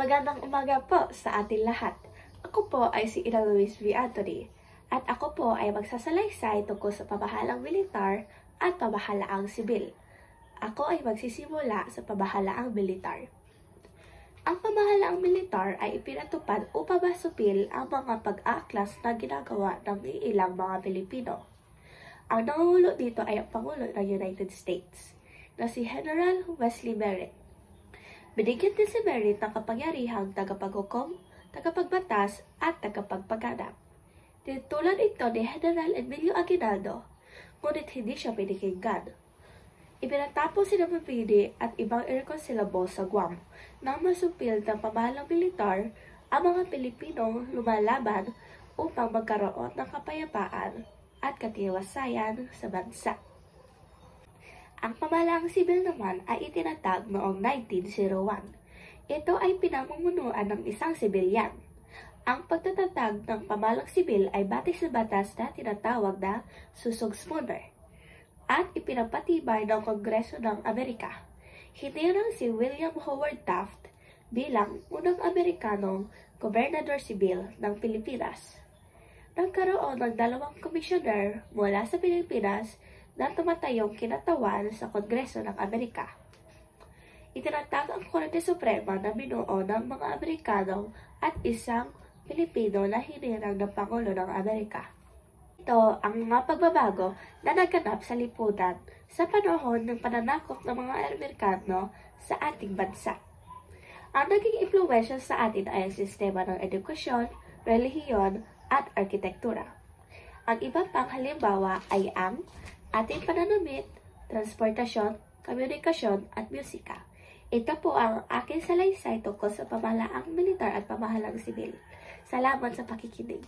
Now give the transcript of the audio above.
Magandang umaga po sa ating lahat. Ako po ay si Ina Luis V. Anthony at ako po ay magsasalaysay tungkol sa pamahalang militar at pamahalaang sibil. Ako ay magsisimula sa pamahalaang militar. Ang pamahalaang militar ay ipinatupad upang masupil ang mga pag-aaklas na ginagawa ng ilang mga Pilipino. Ang nangungulo dito ay ang Pangulo ng United States na si General Wesley Merritt. Binigyan din si Merritt ng kapangyarihang tagapaghukom, tagapagbatas at tagapagpaganap. Tinutulad ito ni General Emilio Aguinaldo, ngunit hindi siya pinakinggan. Ipinatapos si Mapini at ibang irreconcilable sa Guam nang masupil ng pamahalang militar ang mga Pilipinong lumalaban upang magkaroon ng kapayapaan at katiwasayan sa bansa. Ang pamahalaang sibil naman ay itinatag noong 1901. Ito ay pinamumunuan ng isang sibilyan. Ang pagtatatag ng pamahalang sibil ay batay sa batas na tinatawag na Susog-Spooner at ipinapatibay ng Kongreso ng Amerika. Hinirang si William Howard Taft bilang unang Amerikanong gobernador sibil ng Pilipinas. Nagkaroon ng 2 komisyoner mula sa Pilipinas na tumatayong kinatawan sa Kongreso ng Amerika. Itinatag ang Korte Suprema na binuo ng mga Amerikano at isang Pilipino na hinirang ng Pangulo ng Amerika. Ito ang mga pagbabago na naganap sa lipunan sa panahon ng pananakop ng mga Amerikano sa ating bansa. Ang naging impluwensya sa atin ay ang sistema ng edukasyon, relihiyon at arkitektura. Ang iba pang halimbawa ay ang ating pananamit, transportasyon, komunikasyon at musika. Ito po ang aking salaysay tungkol sa pamahalaang militar at pamahalang sibil. Salamat sa pakikinig.